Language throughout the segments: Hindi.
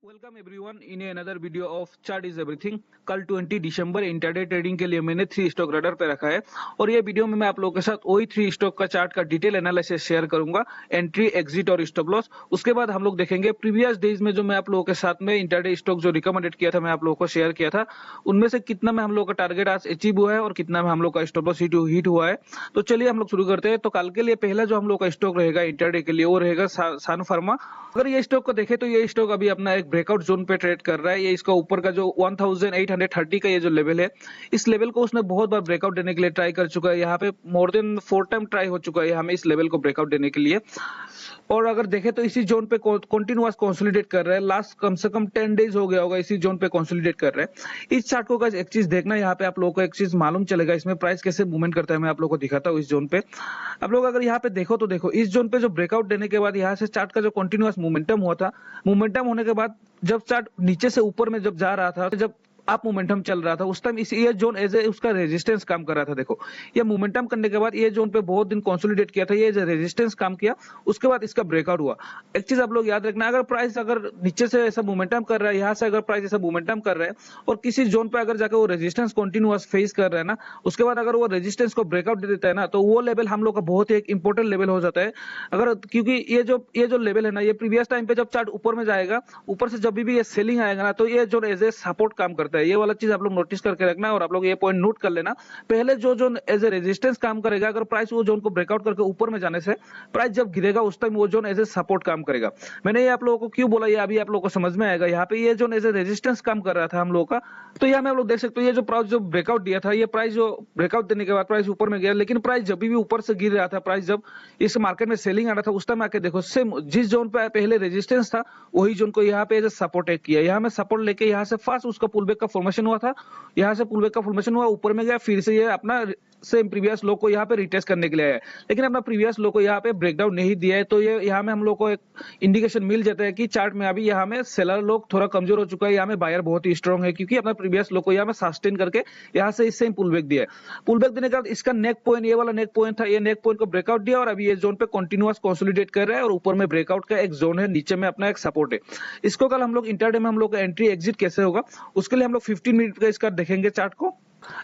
Welcome everyone in another video of chart is everything. कल 20 दिसंबर इंटरडे ट्रेडिंग के लिए मैंने 3 स्टॉक रडार पे रखा है और ये वीडियो में मैं आप लोगों के साथ वही 3 स्टॉक का चार्ट का डिटेल एनालिसिस शेयर करूंगा, एंट्री, एग्जिट और स्टॉप लॉस। उसके बाद हम लोग देखेंगे प्रीवियस डेज में जो मैं आप लोगों के साथ में इंटरडे स्टॉक जो रिकमेंडेड किया था, मैं आप लोगों को शेयर किया था, उनमें से कितना में हम लोग का टारगेट आज अचीव हुआ है और कितना में हम लोग का स्टॉप लॉस हिट हुआ है। तो चलिए हम लोग शुरू करते हैं। तो कल के लिए पहला जो हम लोग का स्टॉक रहेगा इंटरडे के लिए वो रहेगा सन फार्मा। अगर ये स्टॉक को देखें तो ये स्टॉक अभी अपना एक ब्रेकआउट जोन पे ट्रेड कर रहा है। ये इसका ऊपर का जो 1830 का ये जो लेवल है, इस लेवल को उसने बहुत बार ब्रेकआउट देने के लिए ट्राई कर चुका है। यहाँ पे मोर देन 4 टाइम ट्राई हो चुका है हमें इस लेवल को ब्रेकआउट देने के लिए। और अगर देखें तो इसी जोन पे कंटिन्यूअस कंसोलिडेट कर रहा है। लास्ट कम से कम 10 डेज हो गया होगा इसी जोन पे कंसोलिडेट कर रहा है। इस चार्ट को गाइस एक चीज देखना, यहाँ पे आप लोगों को एक चीज मालूम चलेगा इसमें प्राइस कैसे मूवमेंट करता है। मैं आप लोगों को दिखाता हूँ इस जोन पे। आप लोग अगर यहाँ पे देखो तो देखो इस जोन पे जो ब्रेकआउट देने के बाद यहाँ से चार्ट का जो कंटिन्यूअस मोमेंटम हुआ था, मोमेंटम होने के बाद जब चार्ट नीचे से ऊपर में जब जा रहा था, जब आप मोमेंटम चल रहा था, उस टाइम इस ये जोन एज ए उसका रेजिस्टेंस काम कर रहा था। देखो ये मोमेंटम करने के बाद ये जोन पे बहुत दिन कंसोलिडेट किया था, ये रेजिस्टेंस काम किया, उसके बाद इसका ब्रेकआउट हुआ। एक चीज आप लोग याद रखना, अगर प्राइस अगर नीचे से ऐसा मोमेंटम कर रहा है, यहाँ से अगर प्राइस ऐसा मोमेंटम कर रहा है और किसी जोन पे अगर जाकर वो रेजिस्टेंस कंटिन्यूअस फेस कर रहा है ना, उसके बाद अगर वो रेजिस्टेंस को ब्रेकआउट दे देता है ना, तो वो लेवल हम लोग का बहुत ही एक इंपॉर्टेंट लेवल हो जाता है। अगर क्योंकि ये जो लेवल है ना, ये प्रीवियस टाइम पे जब चार्ट ऊपर में जाएगा, ऊपर से जब भी ये सेलिंग आएगा ना, तो ये जो एज ए सपोर्ट काम करता है। ये वाला चीज आप लोग नोटिस करके रखना और आप लोग ये पॉइंट नोट कर लेना। पहले जो जोन एज ए रेजिस्टेंस काम करेगा, अगर प्राइस वो जोन को ब्रेकआउट करके ऊपर में जाने से प्राइस जब गिरेगा उस टाइम वो जोन एज ए सपोर्ट काम करेगा। मैंने ये आप लोगों को क्यों बोला, ये अभी आप लोगों को समझ में आएगा। यहाँ पे ये जोन एज ए रेजिस्टेंस काम कर रहा था हम लोगों का, तो यहाँ में आप लोग देख सकते हो ये जो प्राइस जो ब्रेकआउट दिया था, ये प्राइस जो ब्रेकआउट देने के बाद प्राइस ऊपर में गया, लेकिन प्राइस जब भी ऊपर से गिर रहा था, प्राइस जब इस मार्केट में सेलिंग आ रहा था, उस टाइम आके देखो सेम जिस जोन पे पहले रेजिस्टेंस था वही जोन को यहाँ पे एज ए सपोर्ट किया। यहाँ में सपोर्ट लेके यहाँ से फास्ट उसका पुलबैक का फॉर्मेशन हुआ था, यहाँ से पुलबैक का फॉर्मेशन हुआ, ऊपर में गया, फिर से ये अपना सेम प्रीवियस लो को यहाँ पे रिटेस्ट करने के लिए आया है, लेकिन अपना प्रीवियस लो को यहाँ पे ब्रेकडाउन नहीं दिया है। तो ये यहाँ में हम लोग को एक इंडिकेशन मिल जाता है कि चार्ट में अभी यहाँ में सेलर लोग थोड़ा कमजोर हो चुका है, यहाँ में बायर बहुत ही स्ट्रॉन्ग है, क्योंकि अपना प्रीवियस लो को यहाँ में सस्टेन करके यहाँ से इससे पुलबैक दिया है। पुलबैक देने के बाद इसका नेक पॉइंट, ये वाला नेक पॉइंट था, ये नेक पॉइंट को ब्रेकआउट दिया और अभी ये जोन पे कंटिन्यूअस कंसोलिडेट कर रहा है और ऊपर में ब्रेकआउट का एक जोन है, नीचे में अपना एक सपोर्ट है। इसको कल हम लोग इंटरडे में हम लोग एंट्री एग्जिट कैसे होगा उसके लिए हम लोग 15 मिनट का इसका देखेंगे चार्ट को।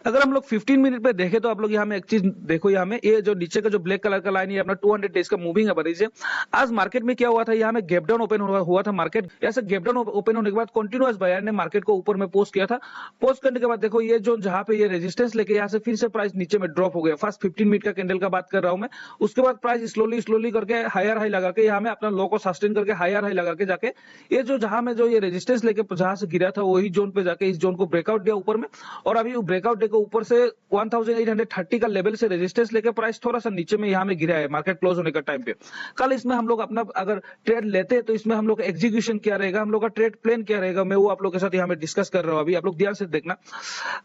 अगर हम लोग 15 मिनट पे देखें तो आप लोग यहाँ में एक चीज देखो, यहाँ में ये जो नीचे का जो ब्लैक कलर का लाइन है अपना 200 डेज का मूविंग एवरेज है। आज मार्केट में क्या हुआ था, यहाँ में गैप डाउन ओपन हुआ था मार्केट। ऐसे गैप डाउन ओपन होने के बाद कंटिन्यूअस बायर ने मार्केट को ऊपर में पोस्ट किया था। पोस्ट करने के बाद देखो ये जो जहां पे ये रेजिस्टेंस लेके यहाँ से फिर से प्राइस नीचे में ड्रॉप हो गया। फर्स्ट 15 मिनट का कैंडल का बात कर रहा हूं मैं। उसके बाद प्राइस स्लोली करके हायर हाई लगा के यहाँ में अपना लो को सस्टेन करके हायर हाई लगा के जाके ये जो जहां में जो ये रेजिस्टेंस लेके जहां से गिरा था वही जोन पे जाके इस जोन को ब्रेकआउट दिया ऊपर में, और अभी ब्रेकआउट देकर ऊपर से 1830 का लेवल से रेजिस्टेंस लेके प्राइस थोड़ा सा नीचे में यहाँ में गिरा है मार्केट क्लोज होने का टाइम पे। कल इसमें हम लोग अपना अगर ट्रेड लेते हैं तो इसमें हम लोग का एग्जीक्यूशन क्या रहेगा, हम लोग का ट्रेड प्लान क्या रहेगा, मैं वो आप लोग के साथ यहाँ में डिस्कस कर रहा हूँ। अभी आप लोग ध्यान से देखना,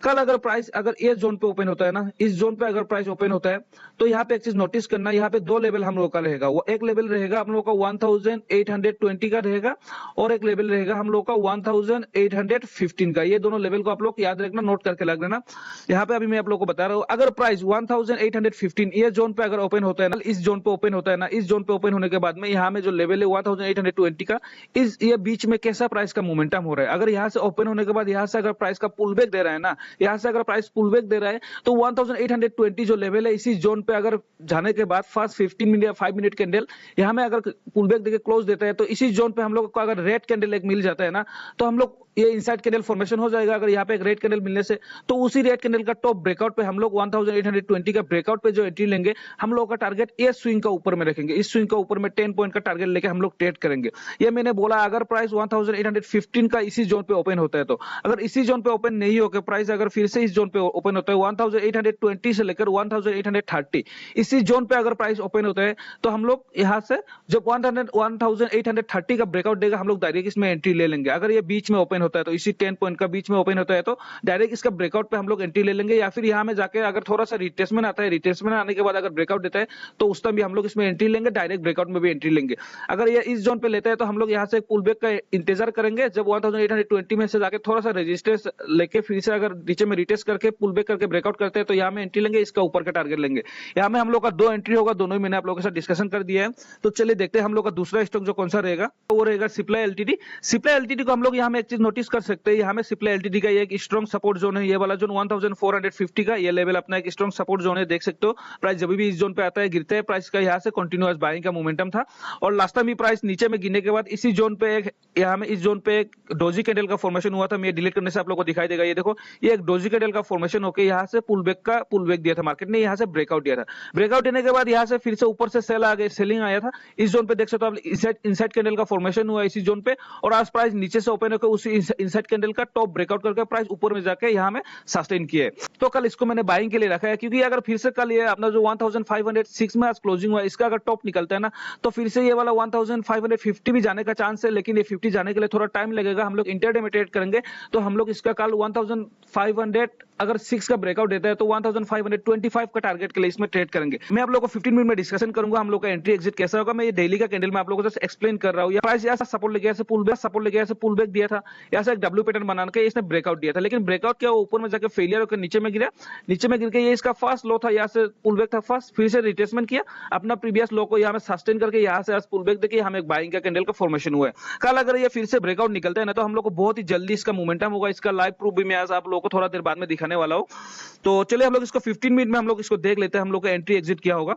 कल अगर प्राइस अगर ये जोन पे ओपन होता है ना, इस जोन पे अगर प्राइस ओपन होता है तो यहाँ पे एक चीज नोटिस करना, यहाँ पे 2 लेवल हम लोग का रहेगा। वो एक लेवल रहेगा हम लोग का 1820 का रहेगा और एक लेवल रहेगा हम लोग का 1815 का। ये दोनों लेवल को आप लोग याद रखना, नोट करके लग लेना। यहाँ पे अभी मैं आप लोगों को बता रहा हूँ, अगर प्राइस 1815 ये जोन पे अगर ओपन होता है ना, इस जोन पे ओपन होता है ना, इस जोन पे ओपन होने के बाद में यहाँ में जो लेवल है 1820 का, इस ये बीच में कैसा प्राइस का मोमेंटम हो रहा है। अगर यहाँ से ओपन होने के बाद यहाँ से अगर प्राइस का पुलबैक दे रहा है ना, यहाँ से अगर प्राइस पुलबैक दे रहा है तो 1820 जो लेवल है इसी जोन पे अगर जाने के बाद फर्स्ट 15 मिनट या 5 मिनट कैंडल यहाँ में अगर पुलबैक देके क्लोज देता है तो इसी जोन पे हम लोग को अगर रेड कैंडल एक मिल जाता है ना, तो हम लोग ये इनसाइड कैंडल फॉर्मेशन हो जाएगा। अगर यहाँ पे एक रेड कैंडल मिलने से तो उसी रेड कैंडल का टॉप ब्रेकआउट पे हम लोग 1820 का ब्रेकआउट पे जो एंट्री लेंगे, हम लोग का टारगेट ये स्विंग का ऊपर में रखेंगे। इस स्विंग का ऊपर में 10 पॉइंट का टारगेट लेके हम लोग ट्रेड करेंगे। ये मैंने बोला अगर प्राइस 1815 का इसी जोन पे ओपन होता है तो, अगर इसी जोन पे ओपन नहीं होकर प्राइस अगर फिर से इस जोन पे ओपन होता है 1820 से लेकर 1830 इसी जोन पे अगर प्राइस ओपन होता है तो हम लोग यहाँ से जब 1830 का ब्रेकआउट देगा हम लोग डायरेक्ट इसमें एंट्री ले लेंगे। अगर ये बीच में ओपन ओपन होता है तो इसी 10 पॉइंट का बीच में ओपन होता है तो डायरेक्ट इसका ब्रेकआउट पे हम लोग एंट्री ले लेंगे, या फिर यहाँ में जाके अगर थोड़ा सा रिट्रेसमेंट आता है, रिट्रेसमेंट आने के बाद अगर ब्रेकआउट देता है तो उस टाइम भी हम लोग इसमें एंट्री लेंगे, डायरेक्ट ब्रेकआउट में भी एंट्री लेंगे। अगर ये इस जोन पे लेता है तो हम लोग यहाँ से पुल बैक का इंतजार करेंगे, जब 1820 में से जाके थोड़ा सा रेजिस्टेंस लेके फिर से अगर नीचे में रिटेस्ट करके पुल बैक करके ब्रेकआउट करते हैं तो यहाँ में एंट्री लेंगे, इसका ऊपर का टारगेट लेंगे। यहाँ में हम लोग का 2 एंट्री होगा, दोनों ही मैंने आप लोगों के साथ डिस्कशन कर दिया है। तो चलिए देखते हैं हम लोग का दूसरा स्टॉक जो कौन सा रहेगा, वो रहेगा सिप्ला एलटीडी। सिप्ला एलटीडी को हम लोग यहाँ में एक चीज नोटिस कर सकते हैं, यहाँ में सिप्ला एलटीडी का एक स्ट्रॉन्ग सपोर्ट जोन है, ये वाला जोन 1450 का ये लेवल अपना एक स्ट्रॉन्ग सपोर्ट जोन है, देख सकते हो। प्राइस जब भी इस जोन पे आता है गिरता है, प्राइस का यहाँ से कंटिन्यूअस बाइंग का मोमेंटम था और लास्ट टाइम भी प्राइस नीचे में गिरने के बाद इसी जोन पे एक यहाँ में इस जोन पे एक डोजी कैंडल का फॉर्मेशन हुआ था। मैं डिलीट करने से आप लोगों को दिखाई देगा, ये देखो ये एक डोजी कैंडल का फॉर्मेशन होकर यहाँ से पुल बैक दिया था मार्केट ने, यहाँ से ब्रेकआउट दिया था। ब्रेकआउट देने के बाद यहाँ से फिर से ऊपर से सेल आ गए, सेलिंग आया था इस जोन पे, देख सकते हो आप इनसाइड कैंडल का फॉर्मेशन हुआ इसी जोन पे और आज प्राइस नीचे से ओपन होकर उसी इनसाइड कैंडल का टॉप ब्रेकआउट करके प्राइस ऊपर में जाके यहाँ में सस्टेन किया है। तो कल इसको मैंने बाइंग के लिए रखा है, क्योंकि अगर फिर से कल ये अपना जो 1506 में आज क्लोजिंग हुआ इसका अगर टॉप निकलता है ना तो फिर से ये वाला 1550 भी जाने का चांस है, लेकिन ये 50 जाने के लिए थोड़ा टाइम लगेगा। हम लोग इंटरडे में ट्रेड करेंगे तो हम लोग इसका कल 1500 अगर 6 का ब्रेकआउट देता है तो 1525 का टारगेट के लिए इसमें ट्रेड करेंगे। मैं आप लोगों को 15 मिनट में डिस्कशन करूंगा हम लोग का एंट्री एग्जिट कैसा होगा। मैं ये डेली का कैंडल में आप लोगों को एक्सप्लेन कर रहा हूँ। प्राइस यहाँ से सपोर्ट लेके ऐसे पुल बैक दिया था, यहाँ से एक डब्ल्यू पैटर्न बना के इसने ब्रेकआउट दिया था, लेकिन ब्रेकआउट क्या ऊपर में जाकर फेलियर होकर नीचे में गिरा, नीचे में गिर के ये इसका फर्स्ट लो था, यहाँ से पुल बैक था फर्स्ट, फिर से रिट्रेसमेंट किया अपना प्रीवियस लो को यहाँ में सस्टेन करके यहाँ से आज पुल बैक देखिए हमें एक बाइंग का कैंडल का फॉर्मेशन हुआ है। कल अगर ये फिर से ब्रेकआउट निकलता है ना तो हम लोग को बहुत ही जल्दी इसका मोमेंटम होगा। इसका लाइव प्रूफ भी मैं आज आप लोगों को थोड़ा देर बाद में दिखाने वाला हूँ। तो चलिए हम लोग इसको 15 मिनट में हम लोग इसको देख लेते हैं हम लोग का एंट्री एग्जिट क्या होगा।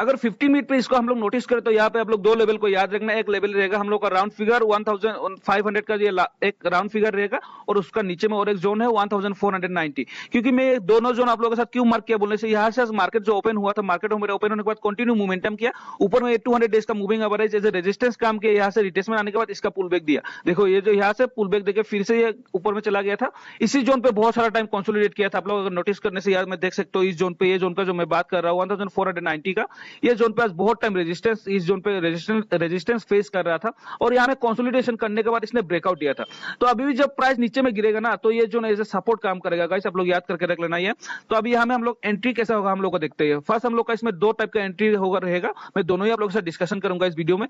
अगर 15 मिनट पे इसको हम लोग नोटिस करें तो यहाँ पे आप लोग 2 लेवल को याद रखना। एक लेवल रहेगा हम लोग का राउंड फिगर 1500 का, ये एक राउंड फिगर रहेगा और उसका नीचे में और एक जोन है 1490। क्योंकि मैं दोनों जोन आप लोगों के साथ क्यों मार्क किया बोलने से, यहाँ से मार्केट जो ओपन हुआ था, मार्केट ओपन होने के बाद कंटिन्यू मूवमेंटम किया, ऊपर में 200 डेज का मूविंग एवरेज एज रेजिस्टेंस काम किया, यहाँ से रिट्रेसमेंट आने के बाद इसका पुल बैक दिया। देखो ये जो यहाँ से पुल बैक देके फिर से ये ऊपर में चला गया था, इसी जोन पे बहुत सारा टाइम कंसोलिडेट किया था। आप लोग अगर नोटिस करने से याद में देख सकते हो इस जोन पे, ये जोन का जो मैं बात कर रहा हूँ 1490 का, ये जोन पे बहुत टाइम रेजिस्टेंस, इस जोन पे रेजिस्टेंस फेस कर रहा था और यहाँ में कंसोलिडेशन करने के बाद इसने ब्रेकआउट दिया था। तो अभी भी जब प्राइस नीचे में गिरेगा ना तो ये जो एज ए सपोर्ट काम करेगा गाइस, आप लोग याद करके रख लेना ये। तो अभी यहाँ में हम लोग एंट्री कैसा होगा हम लोग को देखते हैं। फर्स्ट हम लोग का इसमें 2 टाइप का एंट्री होगा रहेगा, मैं दोनों ही आप लोगों के साथ डिस्कशन करूंगा इस वीडियो में।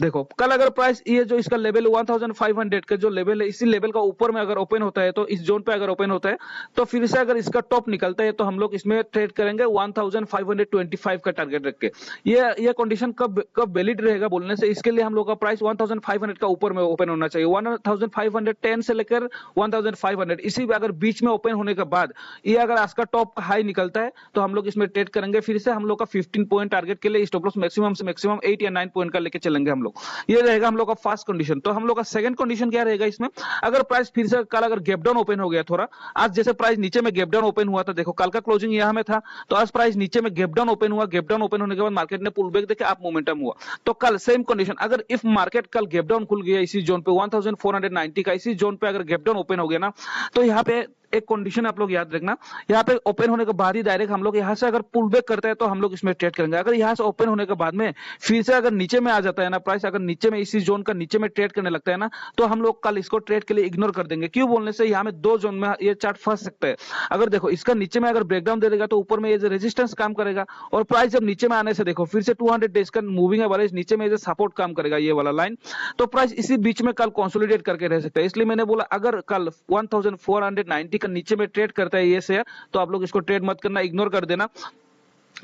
देखो कल अगर प्राइस ये जो इसका लेवल 1500 का जो लेवल है, इसी लेवल का ऊपर में अगर ओपन होता है तो इस जोन पे अगर ओपन होता है तो फिर से अगर इसका टॉप निकलता है तो हम लोग इसमें ट्रेड करेंगे 1525 का टारगेट रख के। ये कंडीशन कब वैलिड रहेगा बोलने से, इसके लिए हम लोग का प्राइस 1500 का ऊपर में ओपन होना चाहिए। 1510 से लेकर 1500 इसी अगर बीच में ओपन होने के बाद ये अगर आज का टॉप हाई निकलता है तो हम लोग इसमें ट्रेड करेंगे। फिर से हम लोग का 15 पॉइंट टारगेट के लिए स्टॉप लॉस मैक्सिमम से मैक्सिमम 8 या 9 पॉइंट का लेके चलेंगे हम लोग। ये रहेगा हम लोग का फर्स्ट कंडीशन। तो हम लोग का सेकंड कंडीशन क्या रहेगा इसमें, अगर प्राइस फिर से कल अगर गैप डाउन ओपन हो गया थोड़ा, आज जैसे प्राइस नीचे में गैप डाउन ओपन हुआ था, देखो कल का क्लोजिंग यहाँ में था तो आज प्राइस नीचे में गैप डाउन ओपन हुआ, गैप डाउन ओपन होने के बाद मार्केट ने पुल बैक देके आप मोमेंटम हुआ। तो कल सेम कंडीशन, अगर इफ मार्केट कल गैप डाउन खुल गया इसी जोन पे 1490 का, इसी जोन पे अगर गैप डाउन ओपन हो गया ना तो यहाँ पे एक कंडीशन आप लोग याद रखना, यहाँ पे ओपन होने के बाद ही डायरेक्ट हम लोग यहाँ से अगर पुल बैक करते हैं तो हम लोग इसमें ट्रेड करेंगे। अगर यहाँ से ओपन होने के बाद में फिर से अगर नीचे में आ जाता है ना प्राइस, अगर नीचे में इसी जोन का नीचे में ट्रेड करने लगता है ना तो हम लोग कल इसको ट्रेड के लिए इग्नोर कर देंगे। क्यों बोलने से, यहाँ में 2 जोन में ये चार्ट फंस सकता है। अगर देखो इसका नीचे में अगर ब्रेकडाउन दे देगा तो ऊपर में ये रेजिस्टेंस काम करेगा और प्राइस जब नीचे में आने से देखो फिर से 200 डेज का मूविंग एवरेज नीचे में सपोर्ट काम करेगा ये वाला लाइन, तो प्राइस इसी बीच में कल कंसोलिडेट करके रह सकता है। इसलिए मैंने बोला अगर कल 1490 का नीचे में ट्रेड करता है ये शेयर तो आप लोग इसको ट्रेड मत करना, इग्नोर कर देना।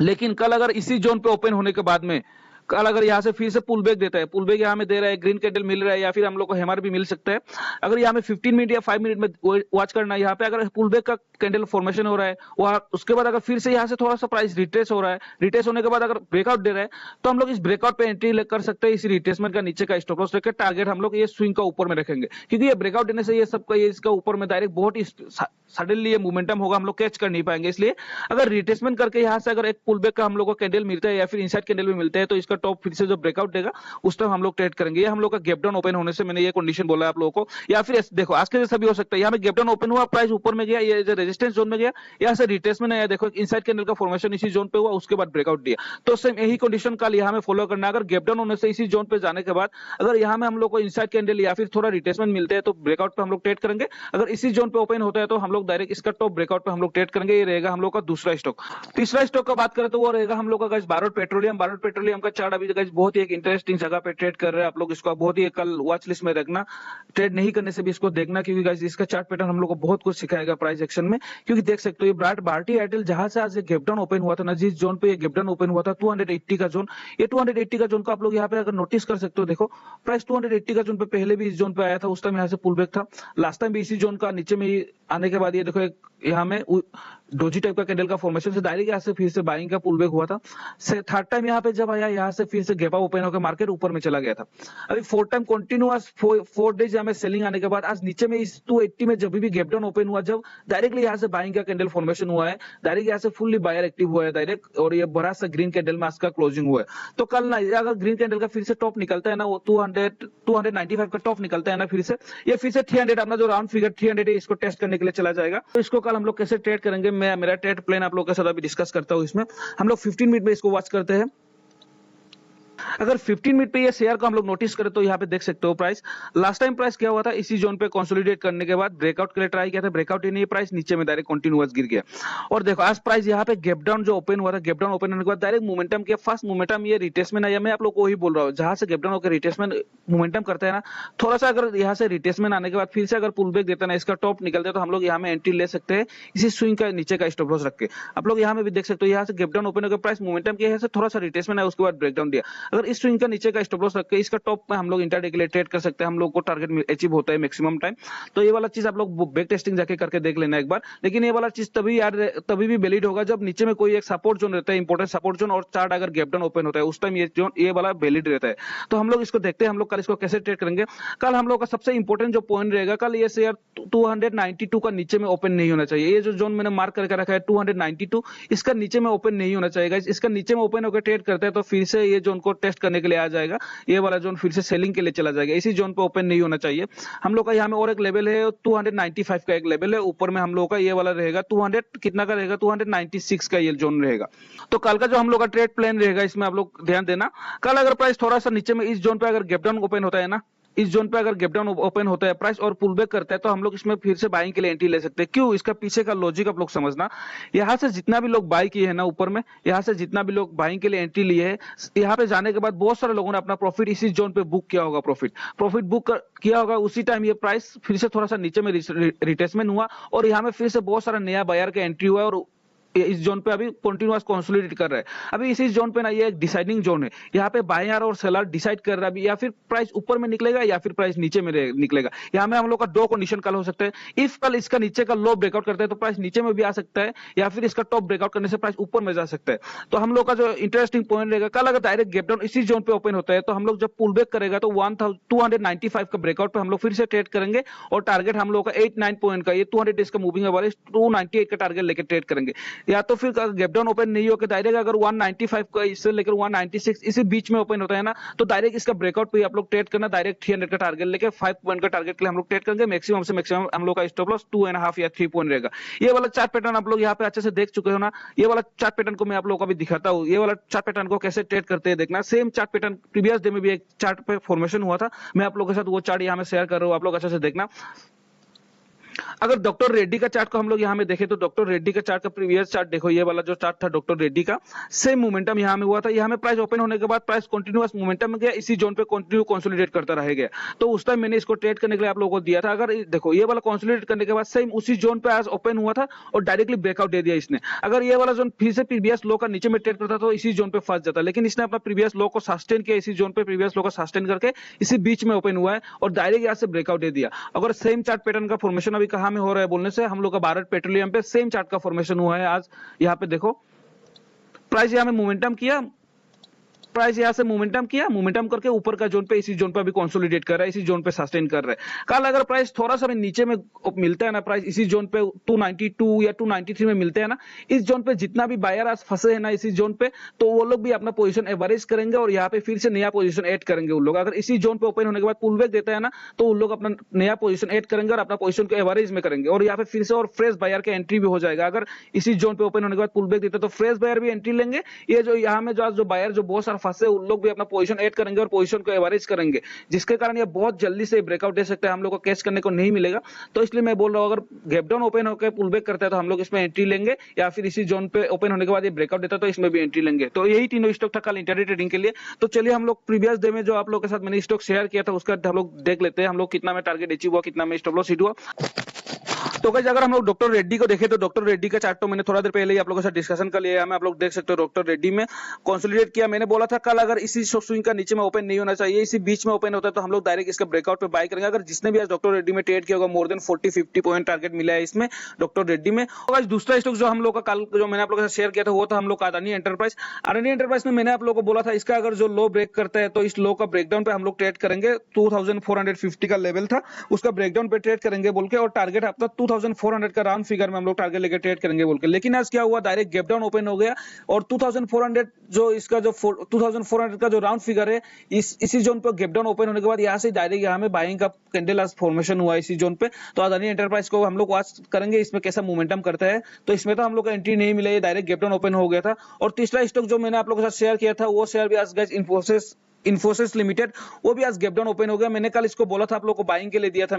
लेकिन कल अगर इसी जोन पे ओपन होने के बाद में कल अगर यहाँ से फिर से पुल बैक देता है, पुल बैक यहाँ में दे रहा है, ग्रीन कैंडल मिल रहा है या फिर हम लोग को हैमर भी मिल सकता है। अगर यहाँ में 15 मिनट या 5 मिनट में वॉच करना है, यहाँ पे अगर पुल बैक का कैंडल फॉर्मेशन हो रहा है वहाँ, उसके बाद अगर फिर से यहाँ से थोड़ा सा प्राइस रिट्रेस हो रहा है, रिट्रेस होने के बाद अगर ब्रेकआउट दे रहा है तो हम लोग इस ब्रेकआउट पे एंट्री कर सकते हैं। इस रिट्रेसमेंट का नीचे का स्टॉप लॉस रखकर टारगेट हम लोग ये स्विंग का ऊपर में रखेंगे, क्योंकि ये ब्रेकआउट देने से ये सबका ये इसका ऊपर में डायरेक्ट बहुत ही सडनली ये मोमेंटम होगा, हम लोग कैच कर नहीं पाएंगे। इसलिए अगर रिट्रेसमेंट करके यहाँ से अगर एक पुल बैक का हम लोग को कैंडल मिलता है या फिर इनसाइड कैंडल भी मिलता है तो इसका इसका टॉप फिर से जो ब्रेकआउट देगा उस टाइम हम लोग ट्रेड करेंगे। ये हम लोग का गैप डाउन ओपन होने से मैंने ये कंडीशन बोला है आप लोगों को। या फिर देखो आज के जैसा भी हो सकता है, यहाँ पे गैप डाउन ओपन हुआ, प्राइस ऊपर में गया, ये जो रेजिस्टेंस जोन में गया, यहाँ से रिट्रेसमेंट आया, देखो इनसाइड कैंडल का फॉर्मेशन इसी जोन पे हुआ, उसके बाद ब्रेकआउट दिया। तो सेम यही कंडीशन कल यहाँ में फॉलो करना है। अगर गैप डाउन होने से इसी जोन पे जाने के बाद अगर यहाँ में हम लोग को इनसाइड कैंडल या फिर थोड़ा रिट्रेसमेंट मिलते हैं तो ब्रेकआउट पे हम लोग ट्रेड करेंगे। अगर इसी जोन पे ओपन होता है तो हम लोग डायरेक्ट इसका टॉप ब्रेकआउट पे हम लोग ट्रेड करेंगे। ये रहेगा हम लोग का दूसरा स्टॉक। तीसरा स्टॉक का बात करें तो वो रहेगा हम लोग का guys Bharat petroleum. Bharat petroleum का चार्ट अभी गाइस बहुत ही एक इंटरेस्टिंग जगह पे ट्रेड कर रहे हैं। आप लोग इसको बहुत ही कल वॉच लिस्ट में रखना, ट्रेड नहीं करने से भी इसको देखना, क्योंकि गाइस इसका चार्ट पैटर्न हम लोग को बहुत कुछ सिखाएगा प्राइस एक्शन में। क्योंकि देख सकते हो ये भारतीय एयरटेल जहां से आज गैप डाउन ओपन हुआ था ना, जिस जोन पे ये गैप डाउन ओपन हुआ था 280 का जोन, ये 280 का जोन को आप लोग यहाँ पे अगर नोटिस कर सकते हो, देखो प्राइस 280 का जोन पे पहले भी इस जोन पे आया था, उस टाइम यहाँ से पुल बैक था। लास्ट टाइम भी इसी जोन का नीचे में आने के बाद ये देखो एक यहाँ में डोजी टाइप का कैंडल का फॉर्मेशन से डायरेक्ट यहाँ से फिर से बाइंग का पुल बैक हुआ था। थर्ड टाइम यहाँ पे जब आया, यहाँ से फिर से गैप ओपन होकर मार्केट ऊपर में चला गया था। अभी फोर्थ टाइम कंटिन्यूअस 4 डेज यहाँ में सेलिंग आने के बाद आज नीचे में इस 280 में जब भी गैप डाउन ओपन हुआ, जब डायरेक्टली यहाँ से बाइंग का कैंडल फॉर्मेशन हुआ है, डायरेक्ट यहाँ से फुल्ली बायर एक्टिव हुआ है डायरेक्ट, और ये बड़ा सा ग्रीन कैंडल में आज का क्लोजिंग हुआ है। तो कल ना अगर ग्रीन कैंडल का फिर से टॉप निकलता है ना, वो 295 का टॉप निकलता है ना, फिर से ये फिर से 300 अपना जो राउंड फिगर 300 है इसको टेस्ट करने के लिए चला जाएगा। तो इसको कल हम लोग कैसे ट्रेड करेंगे, मैं मेरा ट्रेड प्लान आप लोग के साथ अभी डिस्कस करता हूँ। इसमें हम लोग 15 मिनट में इसको वॉच करते हैं। अगर 15 मिनट पे ये शेयर को हम लोग नोटिस करें तो यहाँ पे देख सकते हो प्राइस लास्ट टाइम प्राइस क्या हुआ था, इसी जोन पे कंसोलिडेट करने के बाद ब्रेकआउट के लिए ट्राई किया था, ब्रेकआउट ही नहीं, प्राइस नीचे में डायरेक्ट कंटिन्यूअस गिर गया। और देखो आज प्राइस यहाँ पे गैप डाउन जो ओपन हुआ था, गैप डाउन ओपन होने के बाद डायरेक्ट मोमेंटम किया, फर्स्ट मोमेंटम ये रिट्रेसमेंट आया। मैं आप लोग को वही बोल रहा हूँ, जहां से गैप डाउन होकर रिट्रेसमेंट मोमेंटम करता है ना, थोड़ा सा अगर यहाँ से रिट्रेसमेंट आने के बाद फिर से अगर पुल बैक देता है ना, इसका टॉप निकलता है तो हम लोग यहाँ में एंट्री ले सकते हैं इसी स्विंग का नीचे का स्टॉप लॉस रख के। आप लोग यहाँ में भी देख सकते हो, यहाँ से गैप डाउन ओपन होकर प्राइस मोमेंटम किया है, थोड़ा सा रिट्रेसमेंट आया, उसके बाद ब्रेकडाउन दिया। अगर इस स्विंग का नीचे का स्टॉप लॉस रख के इसका टॉप पे हम लोग इंट्राडे के लिए ट्रेड कर सकते हैं, हम लोग को टारगेट अचीव होता है मैक्सिमम टाइम। तो ये वाला चीज आप लोग बैक टेस्टिंग जाके करके देख लेना एक बार। लेकिन ये वाला चीज तभी भी वैलिड होगा जब नीचे में कोई एक सपोर्ट जोन रहता है, इंपॉर्टेंट सपोर्ट जोन, और चार्ट अगर गैप डाउन ओपन होता है उस टाइम ये जोन ये वाला वैलिड रहता है। तो हम लोग इसको देखते हैं, हम लोग कल इसको कैसे ट्रेड करेंगे। कल हम लोग का सबसे इंपॉर्टेंट जो पॉइंट रहेगा, कल ये शेयर 292 का नीचे में ओपन नहीं होना चाहिए। ये जो जोन मैंने मार्क करके रखा है 292, इसका नीचे में ओपन नहीं होना चाहिए। इसका नीचे में ओपन होकर ट्रेड करते हैं तो फिर से ये जोन को टेस्ट करने के लिए आ जाएगा, ये वाला जोन फिर से सेलिंग के लिए चला जाएगा। इसी जोन पे ओपन नहीं होना चाहिए। हम लोग का यहाँ में और एक लेवल है 295 का एक लेवल है, ऊपर में हम लोग का ये वाला रहेगा 200 कितना का रहेगा, 296 का ये जोन रहेगा। तो कल का जो हम लोग का ट्रेड प्लान रहेगा इसमें आप लोग ध्यान देना। कल अगर प्राइस थोड़ा सा नीचे में इस जोन पे अगर गैप डाउन ओपन होता है ना, इस जोन पे अगर गैप डाउन ओपन होता है प्राइस और पुल बैक करता है तो हम लोग इसमें फिर से बाइंग के लिए एंट्री ले सकते हैं। क्यों, इसका पीछे का लॉजिक आप लोग समझना। यहाँ से जितना भी लोग बाई किए हैं ना ऊपर में, यहाँ से जितना भी लोग बाइंग के लिए एंट्री लिए है, यहाँ पे जाने के बाद बहुत सारे लोगों ने अपना प्रॉफिट इसी जोन पे बुक किया होगा, प्रॉफिट बुक किया होगा। उसी टाइम ये प्राइस फिर से थोड़ा सा नीचे में रिट्रेसमेंट हुआ और यहाँ में फिर से बहुत सारा नया बायर का एंट्री हुआ और इस जोन पे अभी कंटिन्यूअस कंसोलिडेट कर रहा है। अभी इसी जोन पे ना ये एक डिसाइडिंग जोन है, यहाँ पे बायर और सेलर डिसाइड कर रहा है अभी, या फिर प्राइस ऊपर में निकलेगा या फिर प्राइस नीचे में निकलेगा। यहाँ में हम लोग का दो कंडीशन कल हो सकता है। इफ कल इसका नीचे का लो ब्रेकआउट करता है तो प्राइस नीचे में भी आ सकता है, या फिर इसका टॉप ब्रेकआउट करने से प्राइस ऊपर में जा सकता है। तो हम लोग का जो इंटरेस्टिंग पॉइंट रहेगा, कल अगर डायरेक्ट गैप डाउन इसी जोन पे ओपन होता है तो हम लोग जब पुल बैक करेगा तो 295 का ब्रेकआउट पे हम लोग फिर से ट्रेड करेंगे और टारगेट हम लोग का 89 पॉइंट का, ये 200 डेज का मूविंग एवरेज 298 का टारगेट लेकर ट्रेड करेंगे। या तो फिर गैप डाउन ओपन नहीं होकर डायरेक्ट अगर 195 का इससे लेकर 196 इसी बीच में ओपन होता है ना, तो डायरेक्ट इसका ब्रेकआउट पे आप लोग ट्रेड करना, डायरेक्ट 300 का टारगेट लेके 5 पॉइंट का टारगेट के लिए हम लोग ट्रेड करेंगे। मैक्सिमम से मैक्सिमम हम लोग का स्टॉप लॉस 2.5 या 3 पॉइंट रहेगा। ये वाला चार्ट पैटर्न आप लोग यहाँ पे अच्छे से देख चुके हो ना। ये वाला चार्ट पैटर्न को मैं आप लोगों को भी दिखाता हूँ। ये वाला चार्ट पैटर्न को कैसे ट्रेड करते हैं देखना। Same chart pattern previous day में भी एक चार्ट पे फॉर्मेशन हुआ था, मैं आप लोगों के साथ वो चार्ट यहाँ में शेयर कर रहा हूँ, आप लोग अच्छे से देखना। अगर डॉक्टर रेड्डी का चार्ट को हम लोग यहाँ में देखें तो डॉक्टर रेड्डी का चार्ट का प्रीवियस चार्ट देखो, ये वाला जो चार्ट था डॉक्टर रेड्डी का, सेम मोमेंटम यहाँ में हुआ था। यहाँ में प्राइस ओपन होने के बाद प्राइस कंटिन्यूअस मोमेंटम में गया, इसी जोन पे कंटिन्यू कंसोलिडेट करता रह गया। तो उस टाइम मैंने इसको ट्रेड करने के लिए आप लोगों को दिया था। अगर देखो ये वाला कंसोलिडेट करने के बाद सेम उसी जोन पे आज ओपन हुआ था और डायरेक्टली ब्रेकआउट दे दिया इसने। अगर ये वाला जोन फिर से प्रीवियस लो का नीचे में ट्रेड करता तो इसी जोन पे फंस जाता, लेकिन इसने अपना प्रीवियस लो को सस्टेन किया, इसी जोन पे प्रीवियस लो को सस्टेन करके इसी बीच में ओपन हुआ है और डायरेक्ट यहाँ से ब्रेकआउट दे दिया। अगर सेम चार्ट पैटर्न का फॉर्मेशन अभी कहां में हो रहा है बोलने से, हम लोग का भारत पेट्रोलियम पे सेम चार्ट का फॉर्मेशन हुआ है आज। यहाँ पे देखो प्राइस यहाँ में मोमेंटम किया, प्राइस यहाँ से मोमेंटम किया, मोमेंटम करके ऊपर का जोन पे इसी जोन पे अभी कंसोलिडेट कर रहा है, इसी जोन पे सस्टेन कर रहा है। कल अगर प्राइस थोड़ा सा नीचे में मिलता है ना, प्राइस इसी जोन पे 292 या 293 में मिलते हैं ना, इस जोन पे जितना भी बायर आज फंसे हैं ना इसी जोन पे, तो वो लोग भी अपना पोजीशन एवरेज करेंगे और यहाँ पे फिर से नया पोजीशन ऐड करेंगे उन लोग। अगर इसी जोन पे ओपन होने के बाद पुल बैक देता है ना, तो उन लोग अपना नया पोजीशन ऐड करेंगे और अपना पोजीशन को एवरेज में करेंगे और यहाँ पे फिर से और फ्रेश बायर का एंट्री भी हो जाएगा। अगर इसी जोन पे ओपन होने के बाद पुल बैक देता है तो फ्रेश बायर भी एंट्री लेंगे। ये जो यहाँ में जो बायर जो बहुत सारे फंसे उन लोग भी अपना पोजीशन ऐड करेंगे और पोजीशन को एवरेज करेंगे, जिसके कारण ये बहुत जल्दी से ब्रेकआउट दे सकते हैं, हम लोग को कैच करने को नहीं मिलेगा। तो इसलिए मैं बोल रहा हूँ अगर गैप डाउन ओपन होकर पुल बैक करता है तो हम लोग इसमें एंट्री लेंगे, या फिर इसी जोन पे ओपन होने के बाद ये ब्रेकआउट देता है तो इसमें भी एंट्री लेंगे। तो यही तीनों स्टॉक था कल इंट्राडे ट्रेडिंग के लिए। तो चलिए हम लोग प्रीवियस डे में जो आप लोग के साथ मैंने स्टॉक शेयर किया था उसका हम लोग देख लेते हैं, हम लोग कितना में टारगेट अचीव हुआ, कितना में स्टॉप लॉस हिट हुआ। तो गाइस अगर हम लोग डॉक्टर रेड्डी को देखें तो डॉक्टर रेड्डी का चार्ट तो मैंने थोड़ा देर पहले ही आप लोगों के साथ डिस्कशन कर लिया है। आप लोग देख सकते हो डॉक्टर रेड्डी में कंसोलिडेट किया। मैंने बोला था कल अगर इसी स्विंग का नीचे में ओपन नहीं होना चाहिए, इसी बीच में ओपन होता है तो हम लोग डायरेक्ट इसका ब्रेकआउट पे बाय करेंगे। अगर जिसने भी आज डॉक्टर रेड्डी में ट्रेड किया होगा मोर देन 40-50 पॉइंट टारगेट मिला है इसमें डॉक्टर रेड्डी में। और गाइस दूसरा स्टॉक जो हम लोग का कल जो मैंने आप लोगों के साथ शेयर किया था वो था हम लोग का अदानी एंटरप्राइज। अदानी एंटरप्राइज में मैंने आप लोगों को बोला था इसका अगर जो लो ब्रेक करता है तो इस लो का ब्रेकडाउन पे हम लोग ट्रेड करेंगे। 2450 का लेवल था, उसका ब्रेकडाउन पे ट्रेड करेंगे बोल के, और टारगेट आपका 2400 का राउंड फिगर में हम लोग टारगेट लेकर ट्रेड करेंगे बोल के। लेकिन आज क्या हुआ, डायरेक्ट गैप डाउन ओपन हो गया और 2400 जो इसका जो 2400 का जो राउंड फिगर है इसी जोन पर गैप डाउन ओपन होने के बाद यहाँ से डायरेक्ट यहाँ में बाइंग का कैंडल आज फॉर्मेशन हुआ इसी जोन पे। तो अदानी एंटरप्राइज को हम लोग वॉच करेंगे इसमें कैसा मोमेंटम करता है। तो इसमें तो हम लोग का एंट्री नहीं मिला, ये डायरेक्ट गैप डाउन ओपन हो गया था। और तीसरा स्टॉक जो मैंने आप लोगों के साथ शेयर किया था वो शेयर भी आज गाइस इन्फोसिस लिमिटेड, वो भी आज गैप डाउन ओपन हो गया। मैंने कल इसको बोला था आप लोग को बाइंग के लिए दिया था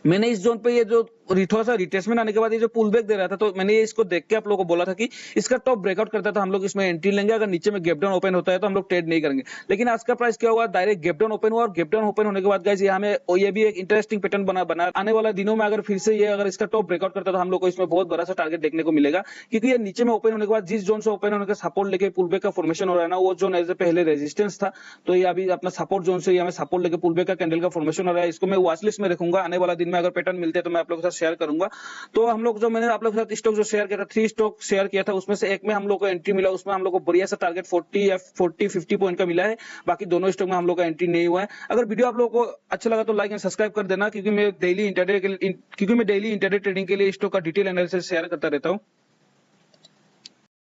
मैंने इस जोन पे ये जो थोड़ा सा रिट्रेसमेंट आने के बाद ये जो पुल बैक दे रहा था तो मैंने ये इसको देख के आप लोगों को बोला था कि इसका टॉप ब्रेकआउट करता था हम लोग इसमें एंट्री लेंगे, अगर नीचे में गैप डाउन ओपन होता है तो हम लोग ट्रेड नहीं करेंगे। लेकिन आज का प्राइस क्या हुआ, डायरेक्ट गैप डाउन ओपन हुआ और गैप डाउन ओपन होने के बाद गाइस यहाँ में ये भी एक इंटरेस्टिंग पैटर्न बना आने वाला दिनों में अगर फिर से ये अगर इसका टॉप ब्रेकआउट करता है तो हम लोग को इसमें बहुत बड़ा सा टारगेट देखने को मिलेगा। क्योंकि ये नीचे में ओपन होने के बाद जिस जोन से ओपन होने का सपोर्ट लेके पुल बैक का फॉर्मेशन हो रहा है ना, वो जोन एज ए पहले रेजिस्टेंस था, तो ये अभी अपना सपोर्ट जोन से यहाँ सपोर्ट लेके पुल बैक का कैंडल का फॉर्मेशन हो रहा है। इसको मैं वॉच लिस्ट में रखूंगा, आने वाला दिन में अगर पैटर्न मिलते हैं तो मैं आप लोगों के साथ शेयर करूंगा। तो हम लोग जो मैंने आप लोगों के साथ स्टॉक जो शेयर किया था 3 स्टॉक शेयर किया था, उसमें से एक में हम लोग को एंट्री मिला, उसमें हम लोग को बढ़िया सा टारगेट 40 या 40-50 पॉइंट का मिला है। बाकी दोनों स्टॉक में हम लोग का एंट्री नहीं हुआ है। अगर वीडियो आप लोगों को अच्छा लगा तो लाइक एंड सब्सक्राइब कर देना, क्योंकि मैं डेली इंटरडे ट्रेडिंग के लिए स्टॉक का डिटेल एनालिसिस शेयर करता रहता हूँ।